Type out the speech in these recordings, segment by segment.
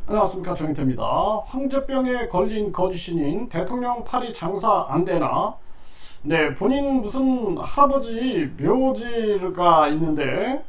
안녕하십니까, 정인태입니다. 황제병에 걸린 거짓신인 대통령 팔이 장사 안되나? 네, 본인 무슨 할아버지 묘지가 있는데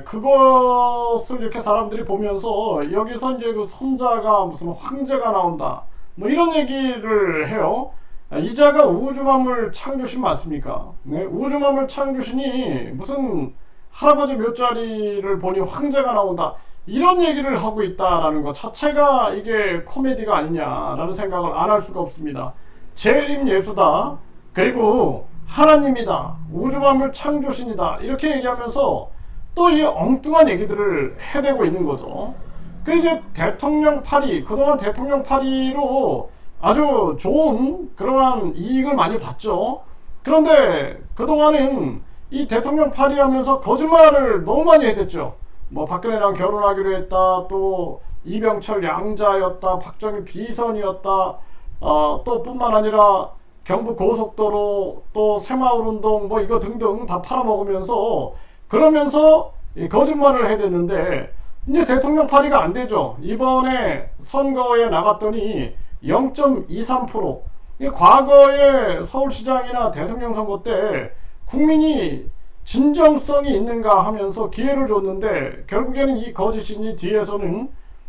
그것을 이렇게 사람들이 보면서 여기서 이제 그 손자가 무슨 황제가 나온다 뭐 이런 얘기를 해요. 이자가 우주만물 창조신 맞습니까? 네, 우주만물 창조신이 무슨 할아버지 묘자리를 보니 황제가 나온다 이런 얘기를 하고 있다라는 것 자체가 이게 코미디가 아니냐라는 생각을 안 할 수가 없습니다. 재림 예수다, 그리고 하나님이다, 우주만물 창조신이다 이렇게 얘기하면서 또 이 엉뚱한 얘기들을 해대고 있는 거죠. 그 이제 대통령 파리, 그동안 대통령 파리로 아주 좋은 그러한 이익을 많이 봤죠. 그런데 그동안은 이 대통령 파리 하면서 거짓말을 너무 많이 해댔죠. 뭐 박근혜랑 결혼하기로 했다, 또 이병철 양자였다, 박정희 비선이었다, 또 뿐만 아니라 경부 고속도로, 또 새마을운동 뭐 이거 등등 다 팔아먹으면서 그러면서 거짓말을 해댔는데 이제 대통령 파리가 안 되죠. 이번에 선거에 나갔더니 0.23%. 과거에 서울시장이나 대통령 선거 때 국민이 진정성이 있는가 하면서 기회를 줬는데 결국에는 이 거짓신이 뒤에서는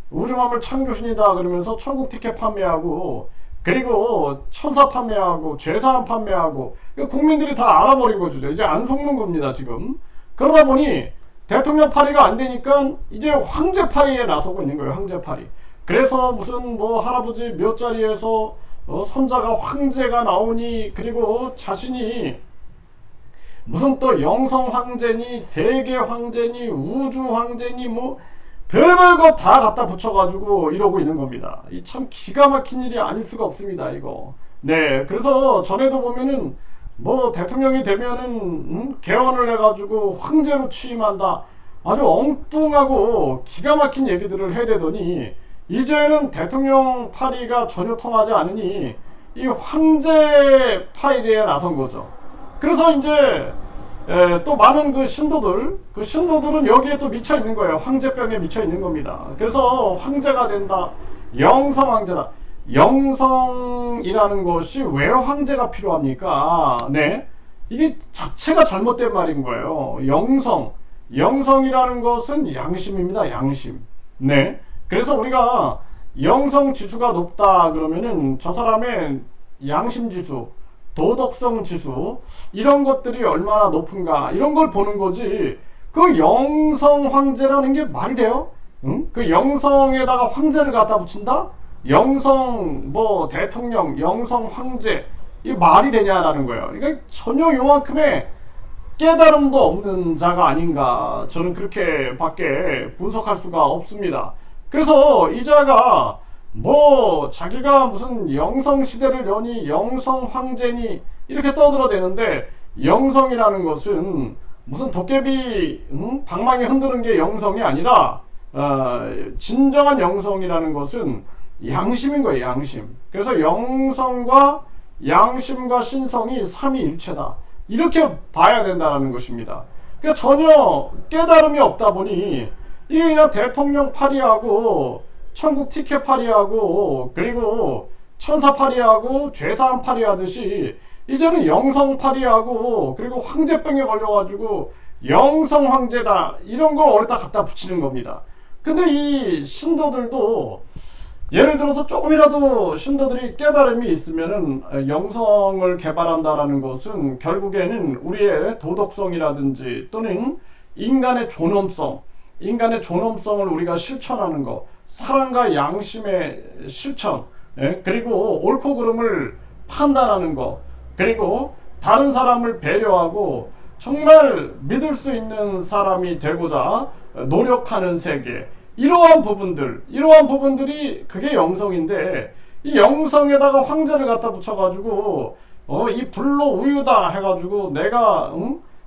우주만물 창조신이다 그러면서 천국 티켓 판매하고, 그리고 천사 판매하고, 죄사함 판매하고, 국민들이 다 알아버린 거죠. 이제 안 속는 겁니다 지금. 그러다 보니 대통령 파리가 안 되니까 이제 황제 파리에 나서고 있는 거예요. 황제 파리. 그래서 무슨 뭐 할아버지 묘자리에서 손자가 황제가 나오니, 그리고 자신이 무슨 또 영성 황제니, 세계 황제니, 우주 황제니, 뭐 별별 거 다 갖다 붙여가지고 이러고 있는 겁니다. 이 참 기가 막힌 일이 아닐 수가 없습니다 이거. 네, 그래서 전에도 보면은 뭐 대통령이 되면은 개헌을 해가지고 황제로 취임한다, 아주 엉뚱하고 기가 막힌 얘기들을 해대더니 이제는 대통령 파리가 전혀 통하지 않으니 이 황제 파리에 나선 거죠. 그래서 이제 또 많은 그 신도들은 여기에 또 미쳐 있는 거예요. 황제병에 미쳐 있는 겁니다. 그래서 황제가 된다, 영성 황제다. 영성이라는 것이 왜 황제가 필요합니까? 네, 이게 자체가 잘못된 말인 거예요. 영성이라는 것은 양심입니다. 양심. 네, 그래서 우리가 영성 지수가 높다 그러면은 저 사람의 양심 지수, 도덕성 지수 이런 것들이 얼마나 높은가 이런 걸 보는 거지. 그 영성 황제라는 게 말이 돼요? 응? 그 영성에다가 황제를 갖다 붙인다? 영성 뭐 대통령, 영성 황제, 이게 말이 되냐라는 거예요. 그러니까 전혀 요만큼의 깨달음도 없는 자가 아닌가, 저는 그렇게 밖에 분석할 수가 없습니다. 그래서 이 자가 뭐 자기가 무슨 영성시대를 여니 영성 황제니 이렇게 떠들어대는데, 영성이라는 것은 무슨 도깨비 방망이 흔드는 게 영성이 아니라 진정한 영성이라는 것은 양심인 거예요. 양심. 그래서 영성과 양심과 신성이 삼위일체다 이렇게 봐야 된다는 것입니다. 그러니까 전혀 깨달음이 없다 보니 이게 그냥 대통령 파리하고 천국 티켓 파리하고, 그리고 천사 파리하고, 죄사함 파리하듯이 이제는 영성 파리하고, 그리고 황제병에 걸려가지고 영성 황제다 이런 걸 어디다 갖다 붙이는 겁니다. 근데 이 신도들도 예를 들어서 조금이라도 신도들이 깨달음이 있으면은 영성을 개발한다라는 것은 결국에는 우리의 도덕성이라든지 또는 인간의 존엄성을 우리가 실천하는 것, 사랑과 양심의 실천, 그리고 옳고 그름을 판단하는 것, 그리고 다른 사람을 배려하고 정말 믿을 수 있는 사람이 되고자 노력하는 세계, 이러한 부분들이 그게 영성인데, 이 영성에다가 황제를 갖다 붙여가지고 이 불로 우유다 해가지고 내가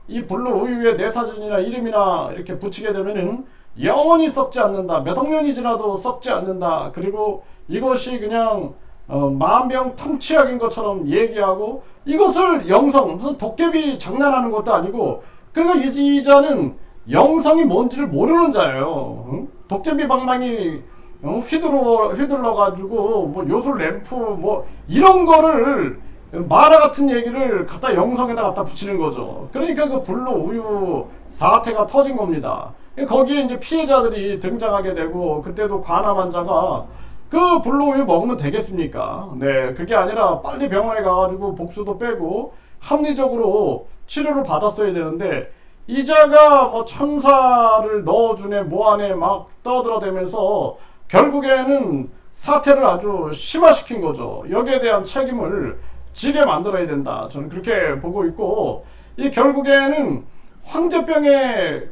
이 불로 우유에 내 사진이나 이름이나 이렇게 붙이게 되면은 영원히 썩지 않는다, 몇 억년이 지나도 썩지 않는다, 그리고 이것이 그냥 만병통치약인 것처럼 얘기하고, 이것을 영성, 무슨 도깨비 장난하는 것도 아니고, 그러니까 이 자는 영성이 뭔지를 모르는 자예요. 도깨비 방망이 휘둘러 가지고 뭐 요술 램프 뭐 이런 거를 만화 같은 얘기를 갖다 영성에다 갖다 붙이는 거죠. 그러니까 그 불로 우유 사태가 터진 겁니다. 거기에 이제 피해자들이 등장하게 되고, 그때도 관함 환자가 그 불로 우유 먹으면 되겠습니까? 네, 그게 아니라 빨리 병원에 가가지고 복수도 빼고 합리적으로 치료를 받았어야 되는데, 이자가 뭐 천사를 넣어주네 뭐하네 막 떠들어대면서 결국에는 사태를 아주 심화시킨 거죠. 여기에 대한 책임을 지게 만들어야 된다, 저는 그렇게 보고 있고, 이 결국에는 황제병에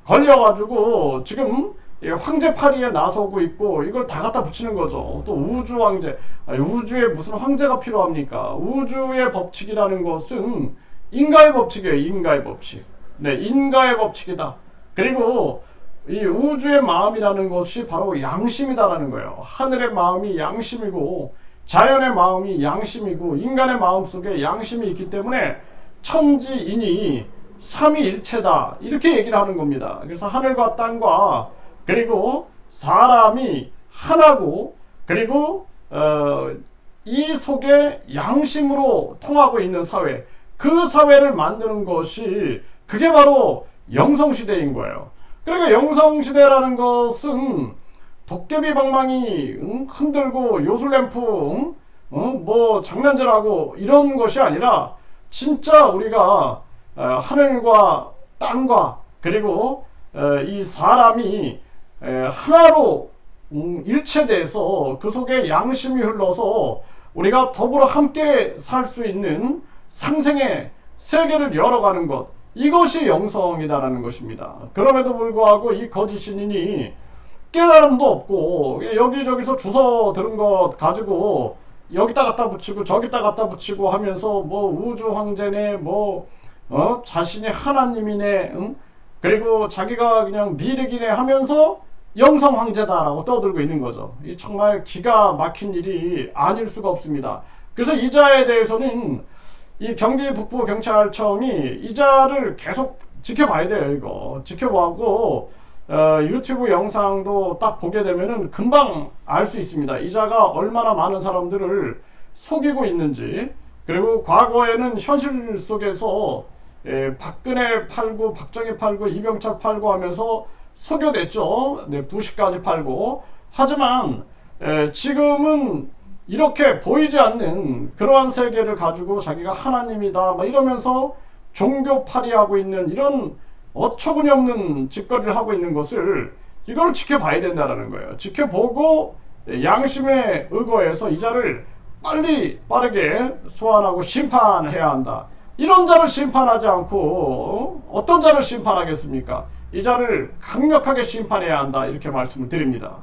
걸려가지고 지금 황제파리에 나서고 있고, 이걸 다 갖다 붙이는 거죠. 또 우주 황제, 우주에 무슨 황제가 필요합니까? 우주의 법칙이라는 것은 인가의 법칙이에요. 인가의 법칙. 네, 인가의 법칙이다. 그리고 이 우주의 마음이라는 것이 바로 양심이다라는 거예요. 하늘의 마음이 양심이고, 자연의 마음이 양심이고, 인간의 마음 속에 양심이 있기 때문에 천지인이 삼위일체다, 이렇게 얘기를 하는 겁니다. 그래서 하늘과 땅과 그리고 사람이 하나고, 그리고 이 속에 양심으로 통하고 있는 사회, 그 사회를 만드는 것이, 그게 바로 영성시대인 거예요. 그러니까 영성시대라는 것은 도깨비 방망이 흔들고 요술램프 뭐 장난질하고 이런 것이 아니라, 진짜 우리가 하늘과 땅과 그리고 이 사람이 하나로 일체돼서 그 속에 양심이 흘러서 우리가 더불어 함께 살 수 있는 상생의 세계를 열어가는 것, 이것이 영성이다라는 것입니다. 그럼에도 불구하고 이 거짓 신인이 깨달음도 없고 여기저기서 주워 들은 것 가지고 여기다 갖다 붙이고 저기다 갖다 붙이고 하면서 뭐 우주 황제네 뭐 자신이 하나님이네, 그리고 자기가 그냥 미륵이네 하면서 영성 황제다라고 떠들고 있는 거죠. 이 정말 기가 막힌 일이 아닐 수가 없습니다. 그래서 이자에 대해서는 이 경기 북부 경찰청이 이자를 계속 지켜봐야 돼요. 이거 지켜보고 유튜브 영상도 딱 보게 되면은 금방 알 수 있습니다. 이자가 얼마나 많은 사람들을 속이고 있는지. 그리고 과거에는 현실 속에서 박근혜 팔고 박정희 팔고 이병철 팔고 하면서 속여냈죠. 네, 부시까지 팔고. 하지만 지금은 이렇게 보이지 않는 그러한 세계를 가지고 자기가 하나님이다 막 이러면서 종교팔이하고 있는 이런 어처구니 없는 짓거리를 하고 있는 것을, 이걸 지켜봐야 된다는 거예요. 지켜보고 양심에 의거해서 이자를 빨리 빠르게 소환하고 심판해야 한다. 이런 자를 심판하지 않고 어떤 자를 심판하겠습니까? 이 자를 강력하게 심판해야 한다, 이렇게 말씀을 드립니다.